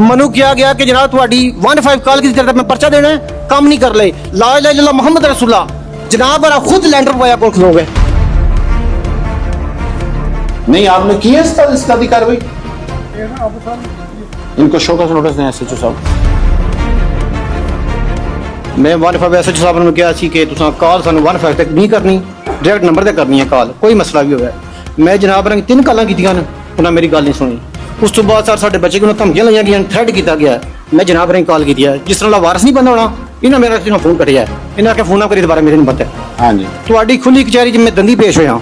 मनु किया गया कि जनाब थोड़ी 15 कॉल की तरह मैं पर्चा देना है, काम नहीं कर ले। ला इलाहा इल्लल्लाह मोहम्मद रसूलुल्लाह जनाब मेरा खुद लैंडर पाया को खलो गए। नहीं आपने की है इस तरह की कार्रवाई? इनको शोकस नोटिस दें एसएचओ साहब। मैं 15 एसएचओ साहब ने कहा कि तुम कॉल सानू 15 तक नहीं करनी, डायरेक्ट नंबर से करनी है कॉल, कोई मसला भी होगा। मैं जनाब ने 3 कॉल की उन्हें मेरी गल नहीं सुनी। उस तो बाद सर साढ़े बच्चे को धमकियां लईयां गई, थ्रेड किया गया। मैं जनाब ने कॉल की जिस तरह वारस नहीं बंदा होना, इन्हें मेरा फोन कटिया, इन्हें आके फोन करी दोबारा मेरे नहीं पता। हाँ जी थोड़ी खुली कचहरी मैं दंदी पेश होया,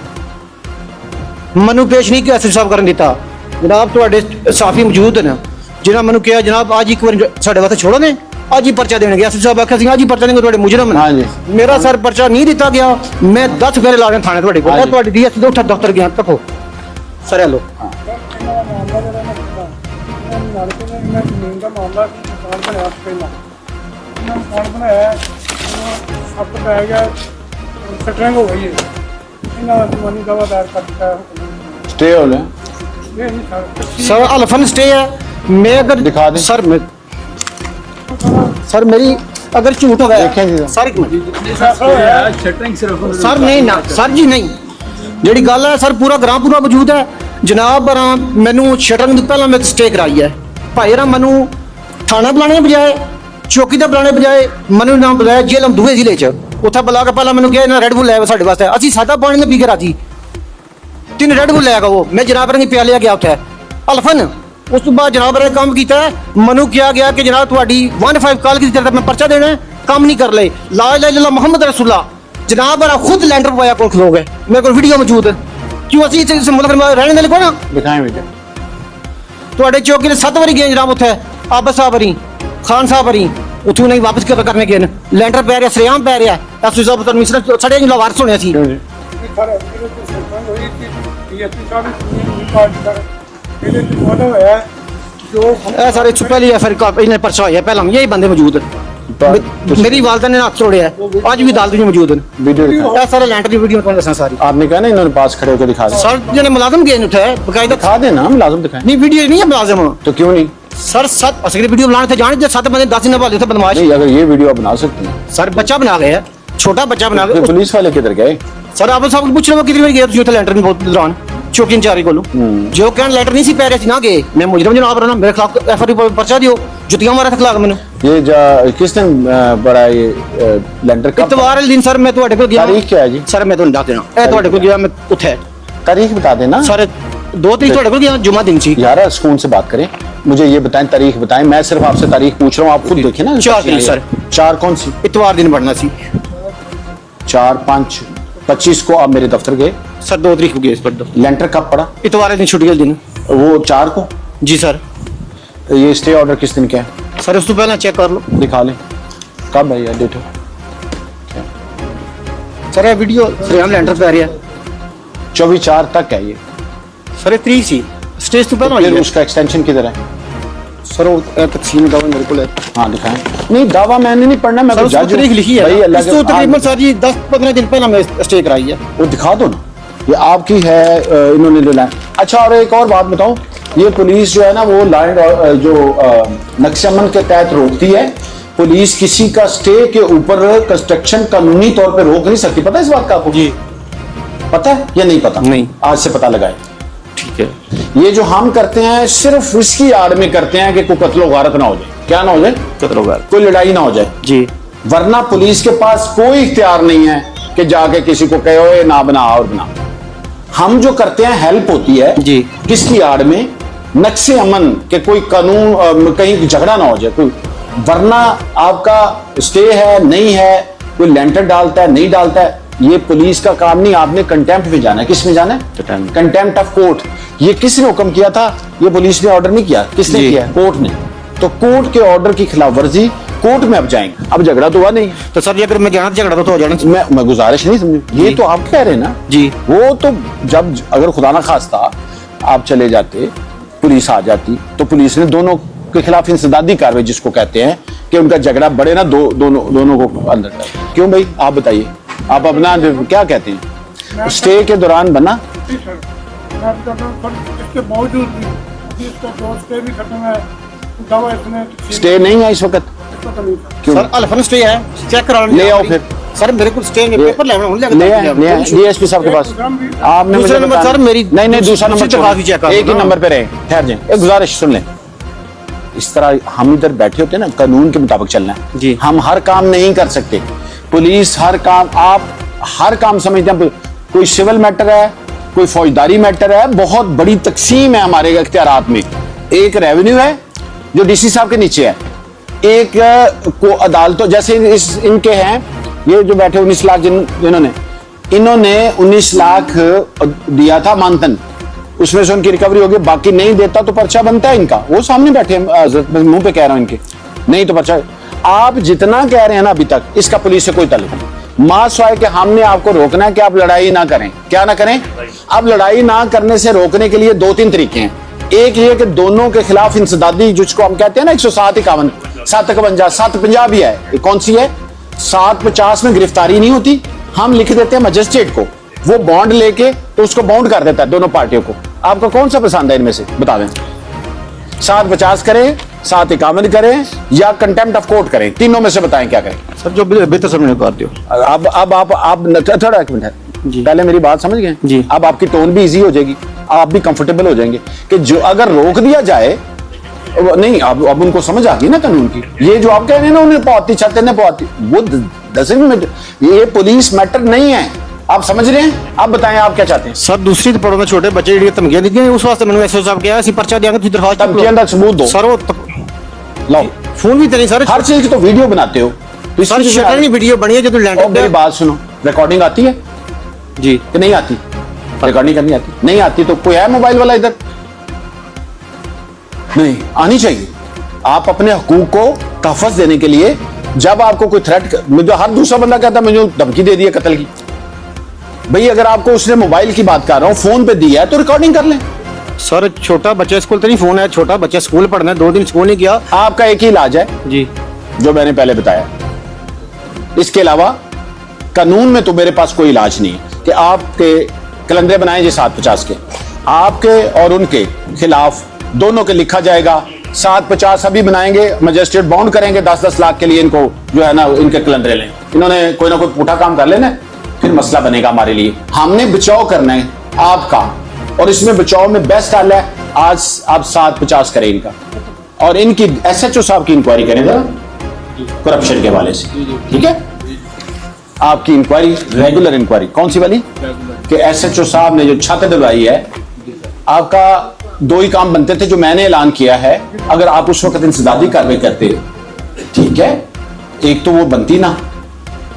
मनु पेश नहीं किया एसएचओ साहब करन दिता। जनाब थोड़े साफी मौजूद हैं जिन्हें मैंने कहा जनाब आज एक बार साढ़े वास्ते छोड़ो ने, आज ही पर्चा देने गया। एसएचओ साहब आखिया आज ही पर्चा देंगे थोड़े मुजरम हाँ जी। मेरा सर पर्चा नहीं दिता गया। मैं 10 फेरे ला रहे थाने थोड़े को, थोड़ी डीएसपी उठा दफ्तर गया तको सर हेलो स्टे हो गया सर अल्फन स्टे है। मैं अगर दिखा दें सर मैं सर मेरी अगर झूठ हो गया सर एक मिनट सर नहीं ना सर जी नहीं ਜਿਹੜੀ ਗੱਲ है सर पूरा ग्राम पूरा मौजूद है जनाब। मैनू शटरिंग पहला मैं स्टे कराई है भाई रा मैनू थाना बुलाने बजाए चौकी का बुलाने बजाए मैनू ना बुलाया जेल दूसरे जिले च उत्थे बुला के पहला मैनू कहा रेड बुल लै साढ़े वास्ते असी सादा पानी ने पी के राजी 3 रेड बुल लैगा वो मैं जनाब ने प्या लिया गया उत्थे अल्फन। उस तो बाद जनाब ने काम किया मनु किया गया कि जनाब थोड़ी 15 कॉल की तरह मैं पर्चा देना है, काम नहीं कर ले। ला इलाहा इल्लल्लाह मोहम्मद रसूलुल्लाह जनाब मेरा खुद लैंडर पाया को खलो गए। मेरे को वीडियो मौजूद है क्यों असी इस मुल्क में रहने वाले को ना दिखाएं बेटे थोड़े चौकी 7 बारी गए जनाब उत्थे आबद साहब बरी खान साहब बरी उतों नहीं वापस करने गए लैंडर पै रहा सरेआम पै रहा एसपी साहब तो मिस्टर छड़े जो वारस होने सी सारे पहले इन्हें पर्चा होया पहला यही बंदे मौजूद मेरी वालदा ने हाथ छोड़े है आज भी अदालत में मौजूद है वीडियो सारे लैंडर की वीडियो में दसा सारी आपने कहा ना इन्होंने पास खड़े होकर दिखा दिया सर जिन्हें मुलाजिम गए उठे बकायदा दिखा देना मुलाजिम दिखाएं नहीं वीडियो नहीं है मुलाजिम तो क्यों नहीं सर 7 असली वीडियो बनाने थे जाने 7 बंदे 10 दिन वाले थे बदमाश नहीं अगर ये वीडियो आप बना सकते हैं सर बच्चा बना गए है छोटा बच्चा बना तो गए पुलिस वाले किधर गए सर आप सब पूछ रहे हो कितनी बार गए तुम थे लैंडर में दौरान चौकी इंचार्ज को जो कहन लेटर नहीं सी पै रहे सी ना गए मैं मुजरम जनाब रहना मेरे खिलाफ एफआईआर पर्चा दियो जुतियां मारा खिलाफ मैंने ये किस दिन बड़ा ये लैंडर का इतवार वाले दिन सर मैं ਤੁਹਾਡੇ ਕੋਲ ਗਿਆ तारीख क्या है जी सर मैं ਤੁਹਾਨੂੰ ਦੱਸ ਦੇਣਾ ਇਹ ਤੁਹਾਡੇ ਕੋਲ ਗਿਆ मैं ਉੱਥੇ तारीख बता देना सर 2 तरीक ਤੁਹਾਡੇ ਕੋਲ ਗਿਆ जुमा दिन सी यार सुकून से बात करें मुझे ये बताएं तारीख बताएं मैं सिर्फ आपसे तारीख पूछ रहा हूँ आप खुद देखिए ना 4 दिन सर 4 कौन सी इतवार दिन बढ़ना सी 4 5 25 को आप मेरे दफ्तर गए सर 2 तरीक को गए इस पर लेंटर कब पड़ा इतवार दिन छुट्टी वाले दिन वो 4 को जी सर ये स्टे ऑर्डर किस दिन क्या है सर उस तो पहले चेक कर लो दिखा लें कब है यार डेट सर ये वीडियो सरेआम लैंडर पे आ रहा है 24/4 तक है ये सर ये 3 सी स्टेज तो पहले फिर उसका एक्सटेंशन किधर है सर वो तकसीम दावा मेरे को है हाँ दिखाएं नहीं दावा मैंने नहीं पढ़ना मैं सर तो उसको जज तारीख लिखी है भाई अल्लाह इस तो तकरीबन सर जी 10-15 दिन पहले मैं स्टे कराई है वो दिखा दो ना ये आपकी है इन्होंने जो लाइन अच्छा और एक और बात बताओ ये पुलिस जो है ना वो लाइन जो नक्शमन के तहत रोकती है पुलिस किसी का स्टे के ऊपर कंस्ट्रक्शन कानूनी तौर पे रोक नहीं सकती पता है इस बात का आपको जी पता है या नहीं पता नहीं आज से पता लगाए ठीक है ये जो हम करते हैं सिर्फ इसकी आड़ में करते हैं कि कोई कत्लो गारत ना हो जाए क्या ना हो जाए कतरोगार कोई लड़ाई ना हो जाए जी वरना पुलिस के पास कोई इख्तियार नहीं है कि जाके किसी को कहो ये ना बना और बना हम जो करते हैं हेल्प होती है जी किसकी आड़ में नक्शे अमन के कोई कानून कहीं झगड़ा ना हो जाए कोई वरना आपका स्टे है नहीं है कोई लेंटर डालता है नहीं डालता है ये पुलिस का काम नहीं आपने कंटेम्प्ट में जाना है किस में जाना है कंटेम्प्ट ऑफ कोर्ट ये किसने हुक्म किया था ये पुलिस ने ऑर्डर नहीं किया किसने किया कोर्ट ने तो कोर्ट के ऑर्डर की खिलाफ वर्जी कोर्ट में अब जाएंगे अब झगड़ा तो हुआ नहीं तो सर ये अगर मैं जाना झगड़ा तो हो जाना मैं गुजारिश नहीं समझी ये तो आप कह रहे हैं ना जी वो तो जब अगर खुदा ना खास्ता आप चले जाते पुलिस आ जाती तो पुलिस ने दोनों के खिलाफ इंसदादी कार्रवाई जिसको कहते हैं कि उनका झगड़ा बढ़े ना दोनों को अंदर क्यों भाई आप बताइए आप अपना क्या कहते हैं स्टे के दौरान बना इसके बावजूद भी इसका जो स्टे भी खत्म है स्टे नहीं है इस वक्त? क्यों? सर अल्फन स्टे है, चेक करा ले आओ फिर। सर मेरे को स्टे में पेपर लेना हूं, ले आए डीएसपी साहब के पास। आपने मुझे दूसरा नंबर सर मेरी नहीं दूसरा नंबर काफी चेक कर, एक ही नंबर पे रहे। ठहर जाए, एक गुजारिश सुन लें। इस तरह हम इधर बैठे होते हैं ना, कानून के मुताबिक चलना है जी। हम हर काम नहीं कर सकते। पुलिस हर काम, आप हर काम समझते हैं। कोई सिविल मैटर है, कोई फौजदारी मैटर है, बहुत बड़ी तकसीम है हमारे इख्तियारात में। एक रेवेन्यू है जो डीसी साहब के नीचे है, एक को अदालतों जैसे इनके हैं, ये जो बैठे 19 लाख इन्होंने 19 लाख दिया था मानतन, उसमें से उनकी रिकवरी होगी, बाकी नहीं देता तो पर्चा बनता है इनका। वो सामने बैठे हैं, मुंह पे कह रहा हूं इनके, नहीं तो पर्चा। आप जितना कह रहे हैं ना अभी तक, इसका पुलिस से कोई ताल्लुक नहीं। मासवाए के हमने आपको रोकना है कि आप लड़ाई ना करें। क्या ना करें? अब लड़ाई ना करने से रोकने के लिए 2-3 तरीके हैं। एक ये कि दोनों के खिलाफ इंसदादी, जिसको हम कहते हैं ना 107 51 751 750 भी है, ये कौन सी है? 750 में गिरफ्तारी नहीं होती, हम लिख देते हैं मजिस्ट्रेट को, वो बॉन्ड लेके तो उसको बाउंड कर देता है दोनों पार्टियों को। आपको कौन सा पसंद है इनमें से बता दें? 750 करें, 751 करें या कंटेम्प्ट ऑफ कोर्ट करें? तीनों में से बताएं क्या करें। सर जो बेहतर समझ कर दियो। अब आप थोड़ा एक मिनट है जी। पहले मेरी बात समझ गए जी। अब आपकी टोन भी इजी हो जाएगी, आप भी कंफर्टेबल हो जाएंगे कि जो अगर रोक दिया जाए नहीं, अब उनको समझ आ गई ना कानून की। ये जो आप कह रहे हैं ना उन्हें पहुंचती छाते ने पहुंचती, वो 10 मिनट, ये पुलिस मैटर नहीं है। आप समझ रहे हैं? आप बताएं आप क्या चाहते हैं? सर दूसरी तो पढ़ो में छोटे बच्चे जी धमकियां दी उस वास्ते मैंने एसओ साहब किया ऐसी पर्चा देंगे तो दरखास्त धमकियां का सबूत दो सर। वो लो, फोन भी तो नहीं सर, हर चीज की तो वीडियो बनाते हो तो सर शटर की वीडियो बनी है जो लैंड। मेरी बात सुनो, रिकॉर्डिंग आती है जी कि नहीं आती? रिकॉर्डिंग करनी आती नहीं आती तो कोई है मोबाइल वाला इधर? नहीं आनी चाहिए। आप अपने हकूक को तहफ़्फ़ुज़ देने के लिए, जब आपको कोई थ्रेट, मुझे हर दूसरा बंदा कहता है मुझे धमकी दे दी है कत्ल की। भाई अगर आपको उसने मोबाइल की बात कर रहा हूं, फोन पे दिया है तो रिकॉर्डिंग कर लें। सर छोटा बच्चा स्कूल तो नहीं, फोन है, छोटा बच्चा स्कूल पढ़ना है, 2 दिन स्कूल नहीं किया। आपका एक ही इलाज है जी जो मैंने पहले बताया, इसके अलावा कानून में तो मेरे पास कोई इलाज नहीं है कि आपके कलंदरे बनाए जी 750 के, आपके और उनके खिलाफ दोनों के लिखा जाएगा। 750 अभी बनाएंगे, मजिस्ट्रेट बाउंड करेंगे 10-10 लाख के लिए इनको, जो है ना इनके कलंदरे लें। इन्होंने कोई ना कोई पुठा काम कर लेना, फिर मसला बनेगा हमारे लिए। हमने बचाव करना है आपका, और इसमें बचाव में बेस्ट हाल है आज आप 750 करें इनका, और इनकी एसएचओ साहब की इंक्वायरी करें करप्शन के हवाले से, ठीक है? आपकी इंक्वायरी, रेगुलर इंक्वायरी, कौन सी वाली? कि एसएचओ साहब ने जो छत डलवाई है, आपका 2 ही काम बनते थे जो मैंने ऐलान किया है। अगर आप उस वक्त इंसदादी कार्रवाई करते, ठीक है, एक तो वो बनती ना,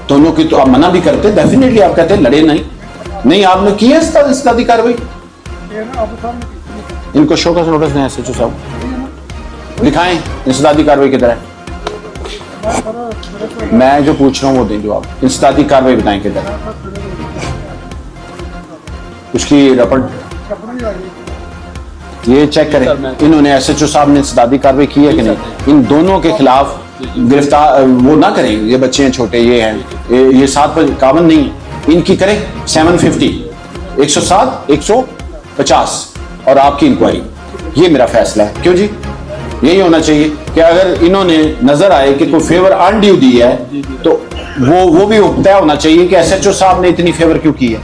दोनों की तो आप मना भी करते, डेफिनेटली आप कहते लड़े नहीं आपने की है इंसदादी कार्रवाई। इनको शो का नोटिस दें एसएचओ साहब, दिखाएं इंसदादी कार्रवाई किधर है। मैं जो पूछ रहा हूं वो दें जवाब। इंसदादी कार्रवाई बताएं किधर है, उसकी रिपोर्ट ये चेक करें। इन्होंने एसएचओ साहब ने इंसदादी कार्रवाई की है कि नहीं? इन दोनों के खिलाफ गिरफ्तार वो ना करें, ये बच्चे हैं छोटे, ये हैं, ये 751 नहीं है, इनकी करें 750, 107 150 और आपकी इंक्वायरी। ये मेरा फैसला है। क्यों जी? यही होना चाहिए कि अगर इन्होंने नजर आए कि कोई फेवर अनड्यू दी है तो वो भी तय होना चाहिए कि एसएचओ साहब ने इतनी फेवर क्यों की है।